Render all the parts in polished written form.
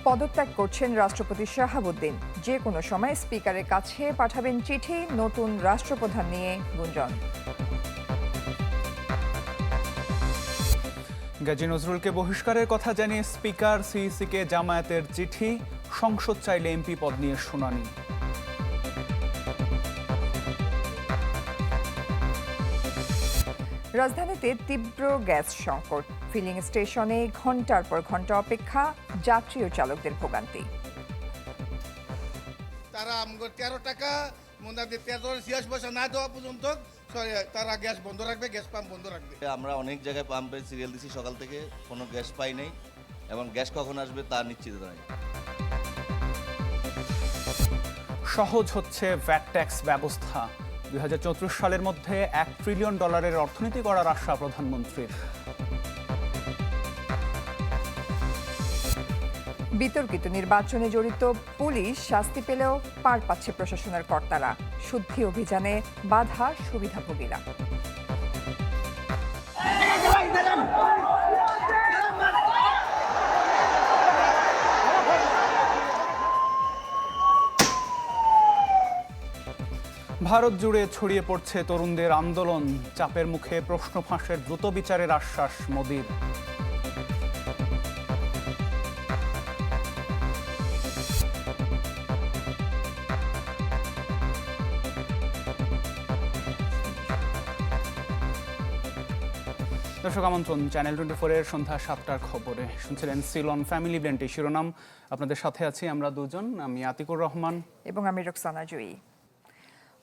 পদত্যাগ করছেন রাষ্ট্রপতি শাহাবুদ্দিন। যে কোনো সময় স্পিকারের কাছে পাঠাবেন চিঠি, নতুন রাষ্ট্রপ্রধান নিয়ে গুঞ্জন। গাজী নজরুলকে বহিষ্কারের কথা জানিয়ে স্পিকার সিইসিকে জামায়াতের চিঠি, সংসদ চাইলে এমপি পদ নিয়ে শুনানি। রাজধানীতে তীব্র গ্যাস সংকট, ফিলিং স্টেশনে ঘন্টার পর ঘন্টা অপেক্ষা, যাত্রী ও চালকদের ভোগান্তি। তারা 13 টাকা মোনাদের 13 পয়সা না দেওয়া পর্যন্ত তারা গ্যাস বন্ধ রাখবে, গ্যাস পাম্প বন্ধ রাখবে। আমরা অনেক জায়গায় পাম্পে সিরিয়াল দিছি সকাল থেকে, কোনো গ্যাস পাই নাই এবং গ্যাস কখন আসবে তা নিশ্চিত নয়। সহজ হচ্ছে ভ্যাট ট্যাক্স ব্যবস্থা। 2034 সালের মধ্যে $1 ট্রিলিয়ন অর্থনীতি করার আশা প্রধানমন্ত্রীর। বিতর্কিত নির্বাচনে জড়িত পুলিশ শাস্তি পেলেও পার পাচ্ছে প্রশাসনের কর্তারা। শুদ্ধি অভিযানে বাধা সুবিধাভোগীরা। ভারত জুড়ে ছড়িয়ে পড়ছে তরুণদের আন্দোলন, চাপের মুখে প্রশ্ন ফাঁসের দ্রুত বিচারের আশ্বাস মোদির। দর্শক আমন্ত্রণ চ্যানেল 24-এর সন্ধ্যা 7টার খবরে। শুনছিলেন সিলন ফ্যামিলি ব্র্যান্ডের শিরোনাম। আপনাদের সাথে আছি আমরা দুজন, আমি আতিকুর রহমান এবং আমি রোকসানা জয়ী।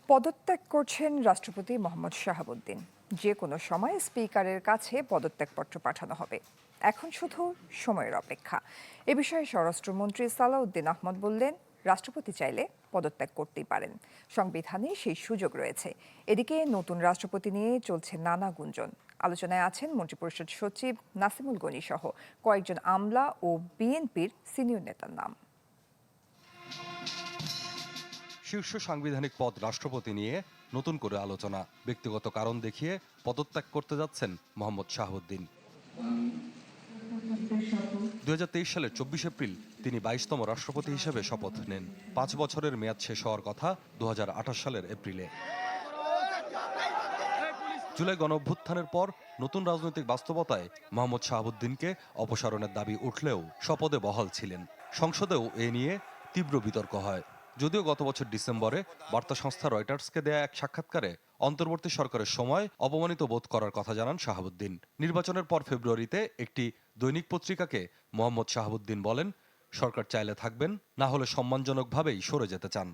পদত্যাগ করছেন রাষ্ট্রপতি মোহাম্মদ শাহাবুদ্দিন। যে কোনো সময় স্পিকারের কাছে পদত্যাগপত্র পাঠানো হবে, এখন শুধু সময়ের অপেক্ষা। এ বিষয়ে স্বরাষ্ট্রমন্ত্রী সালাউদ্দিন আহমদ বললেন, রাষ্ট্রপতি চাইলে পদত্যাগ করতেই পারেন, সংবিধানে সেই সুযোগ রয়েছে। এদিকে নতুন রাষ্ট্রপতি নিয়ে চলছে নানা গুঞ্জন। আলোচনায় আছেন মন্ত্রিপরিষদ সচিব নাসিমুল গনি সহ কয়েকজন আমলা ও বিএনপির সিনিয়র নেতার নাম। শীর্ষ সাংবিধানিক পদ রাষ্ট্রপতি নিয়ে নতুন করে আলোচনা। ব্যক্তিগত কারণ দেখিয়ে পদত্যাগ করতে যাচ্ছেন মোহাম্মদ শাহাবুদ্দিন। 2023 সালের 24 এপ্রিল তিনি 22তম রাষ্ট্রপতি হিসেবে শপথ নেন। 5 বছরের মেয়াদ শেষ হওয়ার কথা 2028 সালের এপ্রিলে। জুলাই গণঅভ্যুত্থানের পর নতুন রাজনৈতিক বাস্তবতায় মোহাম্মদ শাহাবুদ্দিনকে অপসারণের দাবি উঠলেও শপথে বহাল ছিলেন। সংসদেও এ নিয়ে তীব্র বিতর্ক হয়। যদিও গত বছর ডিসেম্বরে বার্তা সংস্থা রয়টার্সকে দেয়া এক সাক্ষাৎকারে অন্তর্বর্তী সরকারের সময় অপমানিত বোধ করার কথা জানান শাহাবুদ্দিন। নির্বাচনের পর ফেব্রুয়ারিতে একটি দৈনিক পত্রিকাকে মোহাম্মদ শাহাবুদ্দিন বলেন, সরকার চাইলে থাকবেন, না হলে সম্মানজনকভাবেই সরে যেতে চান।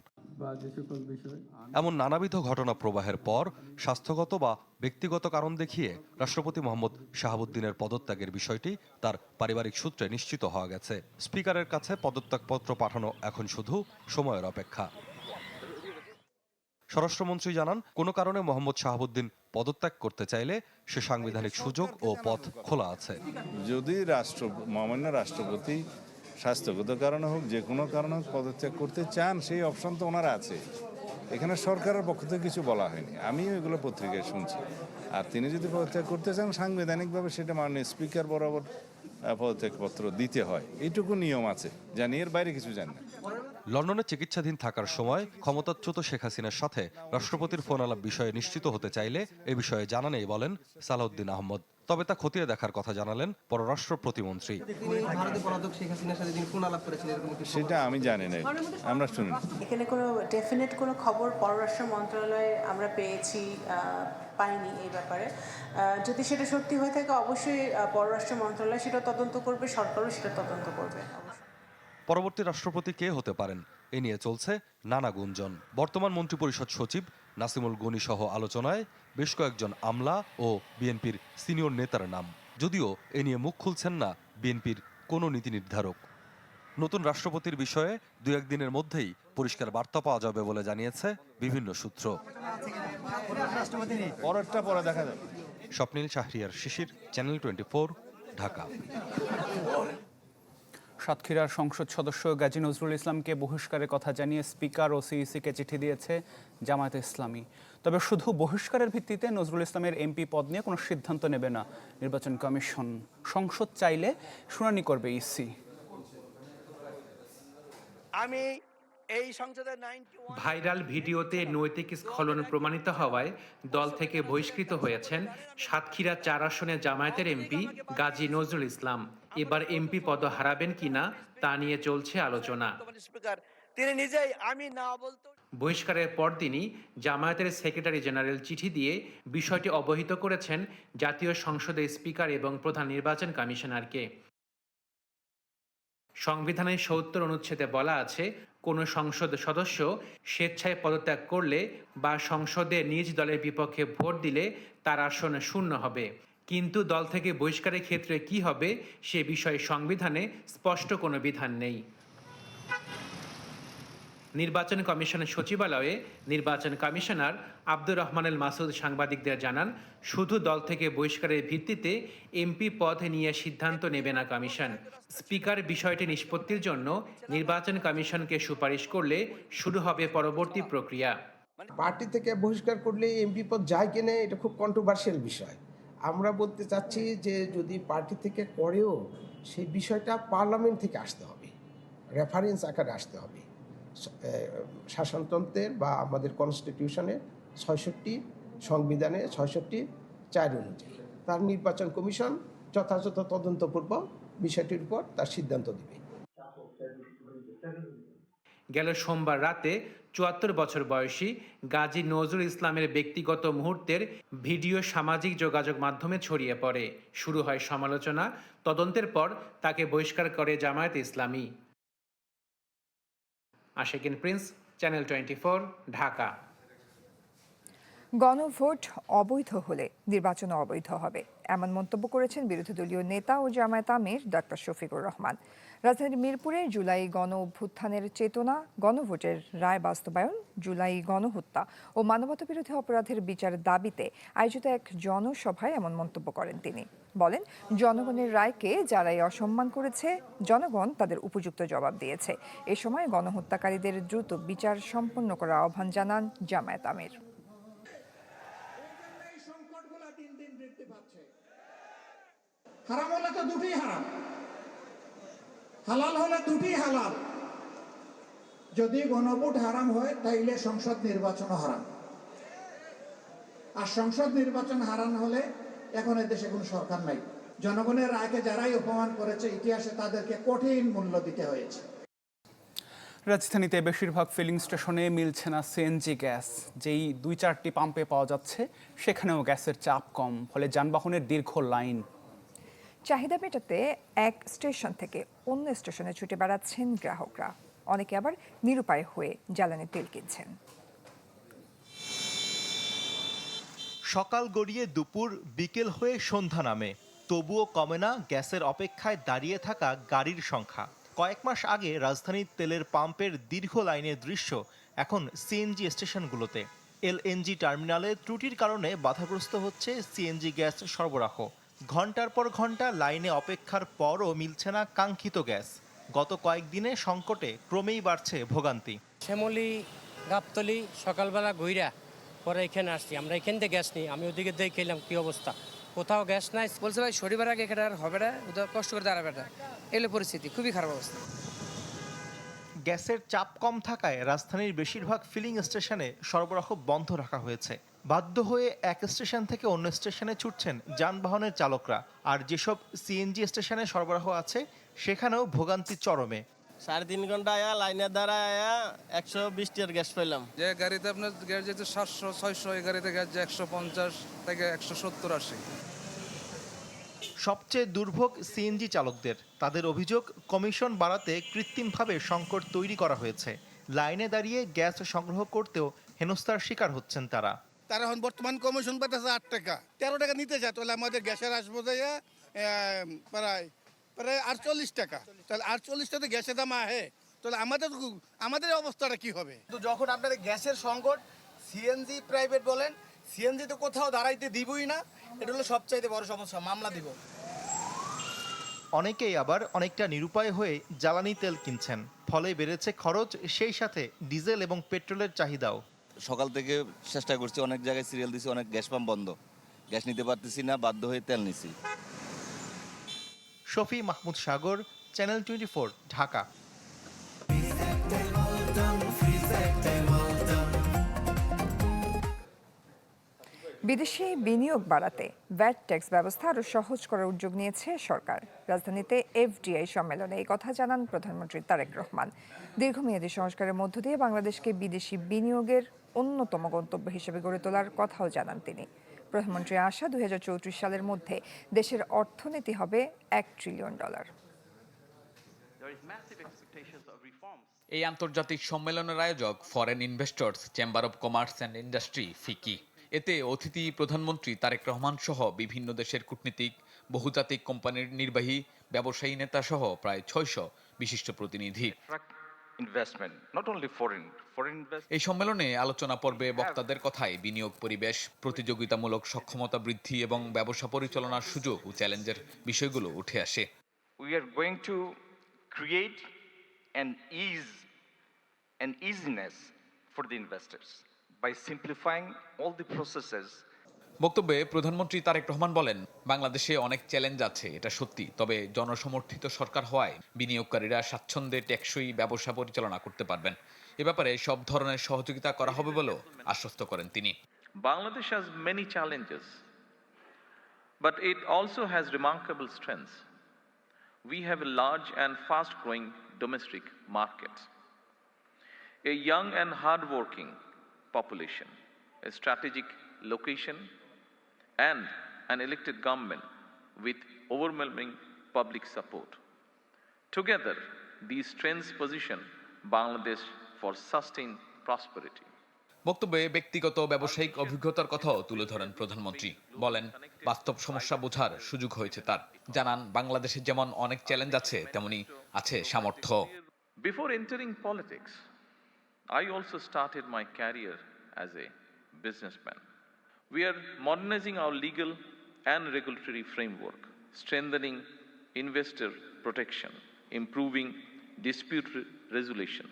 এমন নানাবিধ ঘটনা প্রবাহের পর স্বাস্থ্যগত বা ব্যক্তিগত কারণ দেখিয়ে রাষ্ট্রপতি মোহাম্মদ শাহাবুদ্দিনের পদত্যাগের বিষয়টি তার পারিবারিক সূত্রে নিশ্চিত হওয়া গেছে। স্পিকারের কাছে পদত্যাগপত্র পাঠানো এখন শুধু সময়ের অপেক্ষা। স্বরাষ্ট্রমন্ত্রী জানান, কোনো কারণে মোহাম্মদ শাহাবুদ্দিন পদত্যাগ করতে চাইলে সে সাংবিধানিক সুযোগ ও পথ খোলা আছে। যদি মহামান্য রাষ্ট্রপতি স্বাস্থ্যগত কারণে হোক, যে কোনো কারণে হোক পদত্যাগ করতে চান, সেই অপশন তো ওনারা আছে। এখানে সরকারের পক্ষ থেকে কিছু বলা হয়নি, আমিও এগুলো পত্রিকায় শুনছি। আর তিনি যদি পদত্যাগ করতে চান, সাংবিধানিকভাবে সেটা মাননীয় স্পিকার বরাবর পদত্যাগপত্র দিতে হয়, এইটুকু নিয়ম আছে, জানি, এর বাইরে কিছু জানি না। লন্ডনে চিকিৎসাধীন থাকার সময় ক্ষমতাচ্যুত শেখ হাসিনার সাথে রাষ্ট্রপতির ফোন আলাপ বিষয়ে নিশ্চিত হতে চাইলে এ বিষয়ে জানা নেই বলেন সালাউদ্দিন আহমদ। তবে তা খতিয়ে দেখার কথা জানালেন পররাষ্ট্র প্রতিমন্ত্রী। সেটা আমি জানি না, আমরা শুনি। এখানে কোনো ডেফিনেট কোনো খবর পররাষ্ট্র মন্ত্রণালয়ে আমরা পাইনি এই ব্যাপারে। যদি সেটা সত্যি হয়ে থাকে, অবশ্যই পররাষ্ট্র মন্ত্রণালয় সেটা তদন্ত করবে, সরকারও সেটা তদন্ত করবে। পরবর্তী রাষ্ট্রপতি কে হতে পারেন এ নিয়ে চলছে নানা গুঞ্জন। বর্তমান মন্ত্রিপরিষদ সচিব নাসিমুল গনি সহ আলোচনায় বেশ কয়েকজন আমলা ও বিএনপির সিনিয়র নেতার নাম, যদিও এ নিয়ে মুখ খুলছেন না বিএনপির কোনো নীতি নির্ধারক। নতুন রাষ্ট্রপতির বিষয়ে 2-1 দিনের মধ্যেই পরিষ্কার বার্তা পাওয়া যাবে বলে জানিয়েছে বিভিন্ন সূত্র। স্বপ্নিল শাহরিয়ার শিশির, চ্যানেল 24, ঢাকা। সাতক্ষীরার সংসদ সদস্য গাজী নজরুল ইসলামকে বহিষ্কারের কথা জানিয়ে স্পিকার ও সিইসিকে চিঠি দিয়েছে জামায়াতে ইসলামী। তবে শুধু বহিষ্কারের ভিত্তিতে নজরুল ইসলামের এমপি পদ নিয়ে কোনো সিদ্ধান্ত নেবে না নির্বাচন কমিশন। সংসদ চাইলে শুনানি করবে ইসি। আমি এই সংসদের 91 ভাইরাল ভিডিওতে নৈতিক স্খলন প্রমাণিত হওয়ায় দল থেকে বহিষ্কৃত হয়েছেন সাতক্ষীরা 4 আসনে জামায়াতের এমপি গাজী নজরুল ইসলাম। এবার এমপি পদ হারাবেন কিনা তা নিয়ে চলছে আলোচনা। স্পিকার তিনি নিজেই আমি না বলতো বহিষ্কারের পরদিনই জামায়াতের সেক্রেটারি জেনারেল চিঠি দিয়ে বিষয়টি অবহিত করেছেন জাতীয় সংসদের স্পিকার এবং প্রধান নির্বাচন কমিশনারকে। সংবিধানের ৭০ অনুচ্ছেদে বলা আছে, কোনো সংসদ সদস্য স্বেচ্ছায় পদত্যাগ করলে বা সংসদে নিজ দলের বিপক্ষে ভোট দিলে তার আসন শূন্য হবে। কিন্তু দল থেকে বহিষ্কারের ক্ষেত্রে কি হবে সে বিষয়ে সংবিধানে স্পষ্ট কোনো বিধান নেই। নির্বাচন কমিশনের সচিবালয়ে নির্বাচন কমিশনার আব্দুর রহমান আল মাসুদ সাংবাদিকদের জানান, শুধু দল থেকে বহিষ্কারের ভিত্তিতে এমপি পদ নিয়ে সিদ্ধান্ত নেবে না কমিশন। স্পিকার বিষয়টি নিষ্পত্তির জন্য নির্বাচন কমিশনকে সুপারিশ করলে শুরু হবে পরবর্তী প্রক্রিয়া। পার্টি থেকে বহিষ্কার করলে এমপি পদ যায় কিনা এটা খুব কন্ট্রোভার্সিয়াল বিষয়। আমরা বলতে চাচ্ছি যে যদি পার্টি থেকে করেও সেই বিষয়টা পার্লামেন্ট থেকে আসতে হবে, রেফারেন্স আকারে আসতে হবে। শাসনতন্ত্রের বা আমাদের কনস্টিটিউশনের ৬৬ সংবিধানে ৬৬(৪) অনুযায়ী তার নির্বাচন কমিশন যথাযথ তদন্তপূর্বক বিষয়টির উপর তার সিদ্ধান্ত দেবে। গেল সোমবার রাতে ৭৪ বছর বয়সী গাজী নজরুল ইসলামের ব্যক্তিগত মুহূর্তের ভিডিও সামাজিক যোগাযোগ মাধ্যমে ছড়িয়ে পড়ে। শুরু হয় সমালোচনা। তদন্তের পর তাকে বহিষ্কার করে জামায়াত ইসলামী। Ashikin Prince, channel 24, Dhaka. গণভোট অবৈধ হলে নির্বাচনও অবৈধ হবে, এমন মন্তব্য করেছেন বিরোধী দলীয় নেতা ও জামায়াত আমির ডক্টর শফিকুর রহমান। রাজধানীর মিরপুরে জুলাই গণ অভ্যুত্থানের চেতনা, গণভোটের রায় বাস্তবায়ন, জুলাই গণহত্যা ও মানবতাবিরোধী অপরাধের বিচারের দাবিতে আয়োজিত এক জনসভায় এমন মন্তব্য করেন তিনি। বলেন, জনগণের রায়কে যারাই অসম্মান করেছে জনগণ তাদের উপযুক্ত জবাব দিয়েছে। এ সময় গণহত্যাকারীদের দ্রুত বিচার সম্পন্ন করার আহ্বান জানান জামায়াত আমির। হারাম হলে তো দুটোই হারাম, হালাল হলে দুটোই হালাল। যদি গণভোট হারাম হয় তাইলে সংসদ নির্বাচনও হারাম। আর সংসদ নির্বাচন হারাম হলে এখন দেশে কোনো সরকার নাই। জনগণের রায়কে যারাই অপমান করেছে ইতিহাসে তাদেরকে কঠিন মূল্য দিতে হয়েছে। রাজধানীতে বেশিরভাগ ফিলিং স্টেশনে মিলছে না সিএনজি গ্যাস। যেই ২-৪টি পাম্পে পাওয়া যাচ্ছে সেখানেও গ্যাসের চাপ কম, ফলে যানবাহনের দীর্ঘ লাইন। চাহিদা মেটাতে এক স্টেশন থেকে অন্য স্টেশনে ছুটে বেড়াচ্ছেন গ্রাহকরা। অনেকে আবার নিরুপায় হয়ে জ্বালানি তেল কিনছেন। সকাল গড়িয়ে দুপুর, বিকেল হয়ে সন্ধ্যা নামে, তবুও কমে না গ্যাসের অপেক্ষায় দাঁড়িয়ে থাকা গাড়ির সংখ্যা। কয়েক মাস আগে রাজধানীর তেলের পাম্পের দীর্ঘ লাইনের দৃশ্য এখন সিএনজি স্টেশনগুলোতে। এলএনজি টার্মিনালে ত্রুটির কারণে বাধাগ্রস্ত হচ্ছে সিএনজি গ্যাস সরবরাহ। ঘন্টার পর ঘন্টা লাইনে অপেক্ষার পরও মিলছে না কাঙ্ক্ষিত গ্যাস। গত কয়েকদিনে সংকটে ক্রমেই বাড়ছে ভোগান্তি। শ্যামলী, গাবতলি সকালবেলা ঘুইরা পরে এখানে আসছি। আমরা এখান থেকে গ্যাস নিই, আমি ওদিকে দিয়ে খেলাম কি অবস্থা, কোথাও গ্যাস নাই। বলছে ভাই শনিবার আগে এখানে আর হবে না, ওদের কষ্ট করে দাঁড়াবে না। এলো পরিস্থিতি, খুবই খারাপ অবস্থা। গ্যাসের চাপ কম থাকায় রাজধানীর বেশিরভাগ ফিলিং স্টেশনে সরবরাহ বন্ধ রাখা হয়েছে। বাধ্য হয়ে এক স্টেশন থেকে অন্য স্টেশনে ছুটছেন যানবাহনের চালকরা। আর যেসব সিএনজি স্টেশনে সরবরাহ আছে সেখানেও ভোগান্তি চরমে। 3.5 ঘন্টা আয়া লাইনের দ্বারা আয়া 120 টাকার গ্যাস পাইলাম। যে গাড়িতে আপনার গ্যাস যেতে 700-600, এই গাড়িতে গ্যাস যে 150 থেকে 170-80। সবচেয়ে দুর্ভোগ সিএনজি চালকদের। তাদের অভিযোগ, কমিশন বাড়াতে কৃত্রিমভাবে সংকট তৈরি করা হয়েছে। লাইনে দাঁড়িয়ে গ্যাস সংগ্রহ করতেও হেনস্থার শিকার হচ্ছেন তারা। তারা এখন বর্তমান কমিশন পাইতেছে 8 টাকা, 13 টাকা নিতে চায়, তাহলে আমাদের গ্যাসের আসবো যাইয়া প্রায় 48 টাকা। তাহলে 48 টাকা গ্যাসের দাম আহে, তাহলে আমাদের অবস্থাটা কি হবে? যখন আপনাদের গ্যাসের সংকট, সিএনজি প্রাইভেট বলেন, সিএনজি তো কোথাও দাঁড়াইতে দিবই না। এটা হলো সবচাইতে বড় সমস্যা, মামলা দিব। অনেকেই আবার অনেকটা নিরুপায় হয়ে জ্বালানি তেল কিনছেন, ফলে বেড়েছে খরচ, সেই সাথে ডিজেল এবং পেট্রোলের চাহিদাও। সকাল থেকে চেষ্টা করছি, অনেক জায়গায় সিরিয়াল দিছি, অনেক গ্যাস পাম্প বন্ধ, গ্যাস নিতে পারতেছি না, বাধ্য হয়ে তেল নিছি। শফি মাহমুদ সাগর, চ্যানেল 24, ঢাকা। বিদেশি বিনিয়োগ বাড়াতে ভ্যাট ট্যাক্স ব্যবস্থা আরও সহজ করার উদ্যোগ নিয়েছে সরকার। রাজধানীতে এফডিআই সম্মেলনে এই কথা জানান প্রধানমন্ত্রী তারেক রহমান। দীর্ঘমেয়াদী সংস্কারের মধ্য দিয়ে বাংলাদেশকে বিদেশি বিনিয়োগের অন্যতম গন্তব্য হিসেবে গড়ে তোলার কথাও জানান তিনি। প্রধানমন্ত্রীর আশা 2034 সালের মধ্যে দেশের অর্থনীতি হবে $1 ট্রিলিয়ন। এই আন্তর্জাতিক সম্মেলনের আয়োজক foreign investors chamber of commerce and industry FICCI. এতে অতিথি প্রধানমন্ত্রী তারেক রহমান সহ বিভিন্ন দেশের কূটনীতিক, বহুজাতিক কোম্পানির নির্বাহী, ব্যবসায়ী নেতা সহ প্রায় 600 বিশিষ্ট প্রতিনিধি। এই সম্মেলনে আলোচনা পর্বে বক্তাদের কথায় বিনিয়োগ পরিবেশ, প্রতিযোগিতামূলক সক্ষমতা বৃদ্ধি এবং ব্যবসা পরিচালনার সুযোগ ও চ্যালেঞ্জের বিষয়গুলো উঠে আসে। We are going to create an easiness for the investors by simplifying all the processes. বক্তব্যে প্রধানমন্ত্রী তারেক রহমান বলেন, বাংলাদেশে অনেক চ্যালেঞ্জ আছে, এটা সত্যি। তবে জনসমর্থিত সরকার হওয়ায় বিনিয়োগকারীরা স্বাচ্ছন্দ্যে টেকসই ব্যবসা পরিচালনা করতে পারবেন। এ ব্যাপারে সব ধরনের সহযোগিতা করা হবে বলেও আশ্বস্ত করেন তিনি। Bangladesh has many challenges, but it also has remarkable strengths. We have a large and fast-growing domestic market, a young and hard-working population, a strategic location, and an elected government with overwhelming public support. Together, these strengths position Bangladesh for sustained prosperity. বক্তব্যে ব্যক্তিগত ব্যবসায়িক অভিজ্ঞতার কথাও তুলে ধরেন প্রধানমন্ত্রী। বলেন, বাস্তব সমস্যা বোঝার সুযোগ হয়েছে তার। জানান, বাংলাদেশে যেমন অনেক চ্যালেঞ্জ আছে, তেমনি আছে সামর্থ্য। Before entering politics, I also started my career as a businessman. We are modernizing our legal and regulatory framework, strengthening investor protection, improving dispute resolution,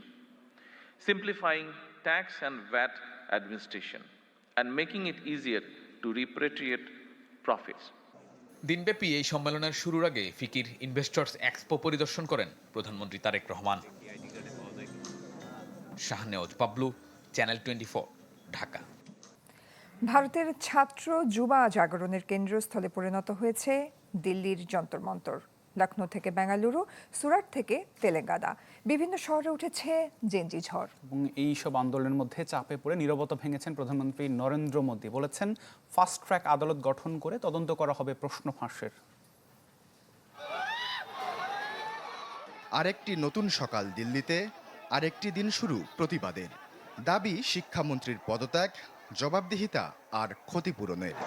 simplifying tax and VAT administration, and making it easier to repatriate profits. দিনব্যাপী এই সম্মেলনের শুরুর আগে ফিকির investors expo পরিদর্শন করেন প্রধানমন্ত্রী Tarique Rahman. Shahnewaz Pablu, channel 24, Dhaka. ভারতের ছাত্র যুবা জাগরণের কেন্দ্রস্থলে পরিণত হয়েছে দিল্লির যন্তর মন্তর। লখনৌ থেকে বেঙ্গালুরু, সুরাট থেকে তেলেঙ্গানা, বিভিন্ন শহরে উঠেছে জেনজি ঝড়। এবং এই সব আন্দোলনের মধ্যে চাপে পড়ে নীরবতা ভেঙেছেন প্রধানমন্ত্রী নরেন্দ্র মোদী। বলেছেন, ফাস্ট ট্র্যাক আদালত গঠন করে তদন্ত করা হবে প্রশ্ন ফাঁসের। আরেকটি নতুন সকাল দিল্লিতে, আরেকটি দিন শুরু প্রতিবাদের। দাবি শিক্ষামন্ত্রীর পদত্যাগ, জবাবদিহিতা আর ক্ষতিপূরণের।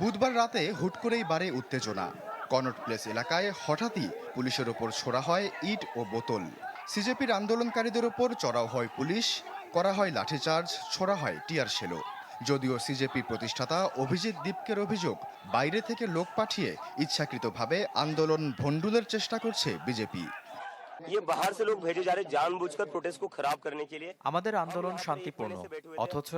বুধবার রাতে হুট করেই বাড়ে উত্তেজনা। কনট প্লেস এলাকায় হঠাৎই পুলিশের ওপর ছোড়া হয় ইট ও বোতল। সিজেপির আন্দোলনকারীদের ওপর চড়াও হয় পুলিশ, করা হয় লাঠিচার্জ, ছোড়া হয় টিয়ার শেলও। যদিও সিজেপি প্রতিষ্ঠাতা অভিজিৎ দীপকের অভিযোগ, বাইরে থেকে লোক পাঠিয়ে ইচ্ছাকৃতভাবে আন্দোলন ভণ্ডুলের চেষ্টা করছে বিজেপি। আমাদের আন্দোলন শান্তিপূর্ণ, অথচ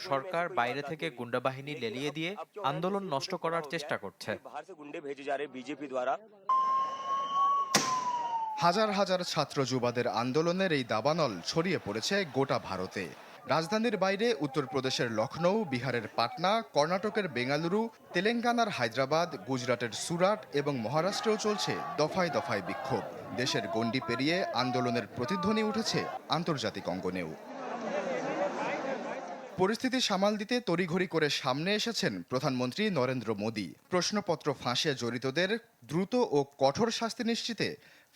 সরকার বাইরে থেকে গুন্ডা বাহিনী লেলিয়ে দিয়ে আন্দোলন নষ্ট করার চেষ্টা করছে। হাজার হাজার ছাত্র যুবাদের আন্দোলনের এই দাবানল ছড়িয়ে পড়েছে গোটা ভারতে। রাজধানীর বাইরে উত্তরপ্রদেশের লখনৌ, বিহারের পাটনা, কর্ণাটকের বেঙ্গালুরু, তেলেঙ্গানার হায়দ্রাবাদ, গুজরাটের সুরাট এবং মহারাষ্ট্রেও চলছে দফায় দফায় বিক্ষোভ। দেশের গণ্ডি পেরিয়ে আন্দোলনের প্রতিধ্বনি উঠেছে আন্তর্জাতিক অঙ্গনেও। পরিস্থিতি সামাল দিতে তড়িঘড়ি করে সামনে এসেছেন প্রধানমন্ত্রী নরেন্দ্র মোদী। প্রশ্নপত্র ফাঁসে জড়িতদের দ্রুত ও কঠোর শাস্তি নিশ্চিতে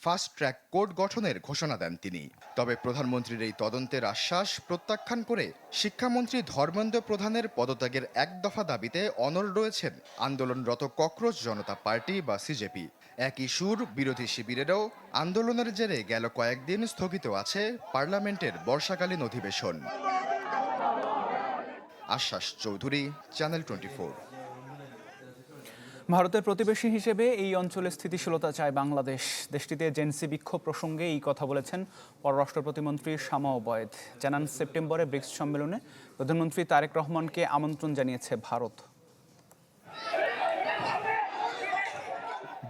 ফাস্ট ট্র্যাক কোর্ট গঠনের ঘোষণা দেন তিনি। তবে প্রধানমন্ত্রীর এই তদন্তের আশ্বাস প্রত্যাখ্যান করে শিক্ষামন্ত্রী ধর্মেন্দ্র প্রধানের পদত্যাগের এক দফা দাবিতে অনড় রয়েছেন আন্দোলনরত ককরোচ জনতা পার্টি বা সিজেপি। একই সুর বিরোধী শিবিরেরও। আন্দোলনের জেরে গেল কয়েকদিন স্থগিত আছে পার্লামেন্টের বর্ষাকালীন অধিবেশন। আশ্বাস চৌধুরী, চ্যানেল 24। ভারতের প্রতিবেশী হিসেবে এই অঞ্চলে স্থিতিশীলতা চায় বাংলাদেশ। দেশটিতে জেনসি বিক্ষোভ প্রসঙ্গে এই কথা বলেছেন পররাষ্ট্র প্রতিমন্ত্রী শামা ওবায়েদ। জানান, সেপ্টেম্বরে ব্রিক্স সম্মেলনে প্রধানমন্ত্রী তারেক রহমানকে আমন্ত্রণ জানিয়েছে ভারত।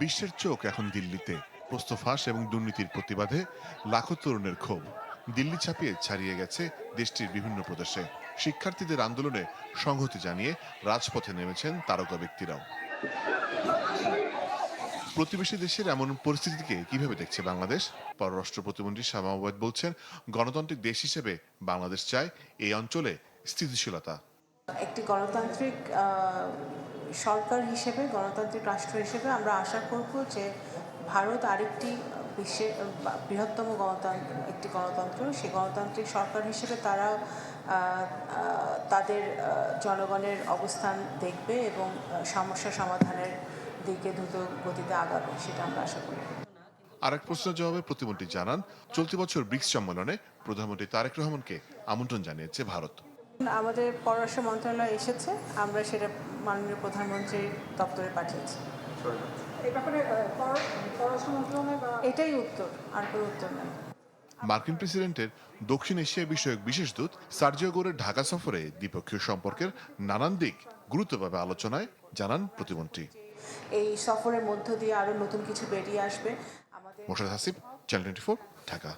বিশ্বের চোখ এখন দিল্লিতে। প্রশ্ন ফাঁস এবং দুর্নীতির প্রতিবাদে লাখো তরুণের ক্ষোভ দিল্লি ছাপিয়ে ছাড়িয়ে গেছে দেশটির বিভিন্ন প্রদেশে। শিক্ষার্থীদের আন্দোলনে সংহতি জানিয়ে রাজপথে নেমেছেন তারকা ব্যক্তিরাও। প্রতিবেশী দেশের এমন পরিস্থিতিকে কিভাবে দেখছে বাংলাদেশ? পররাষ্ট্র প্রতিমন্ত্রী শামা ওবায়দ বলছেন, গণতান্ত্রিক দেশ হিসেবে বাংলাদেশ চায় এই অঞ্চলে স্থিতিশীলতা। একটি গণতান্ত্রিক সরকার হিসেবে, গণতান্ত্রিক রাষ্ট্র হিসেবে আমরা আশা করব যে ভারত আরেকটি বিশ্বের বৃহত্তম একটি গণতন্ত্র, সেই গণতান্ত্রিক সরকার হিসেবে তারা তাদের জনগণের অবস্থান দেখবে এবং সমস্যা সমাধানের দিকে দ্রুত গতিতে আগাবে, সেটা আমরা আশা করি। আরেক প্রশ্নের জবাবে প্রতিমন্ত্রী জানান, চলতি বছর ব্রিক্স সম্মেলনে প্রধানমন্ত্রী তারেক রহমানকে আমন্ত্রণ জানিয়েছে ভারত। আমাদের পররাষ্ট্র মন্ত্রণালয় এসেছে, আমরা সেটা মাননীয় প্রধানমন্ত্রীর দপ্তরে পাঠিয়েছি। এটাই উত্তর, আর কোনো উত্তর নেই। মার্কিন প্রেসিডেন্টের দক্ষিণ এশিয়া বিষয়ক বিশেষ দূত সার্জিও গোরের ঢাকা সফরে দ্বিপক্ষীয় সম্পর্কের নানান দিক গুরুত্বভাবে আলোচনায় জানান প্রতিমন্ত্রী। এই সফরের মধ্য দিয়ে আরো নতুন কিছু বেরিয়ে আসবে। মোশাররফ হাসিব, চ্যানেল 24, ঢাকা।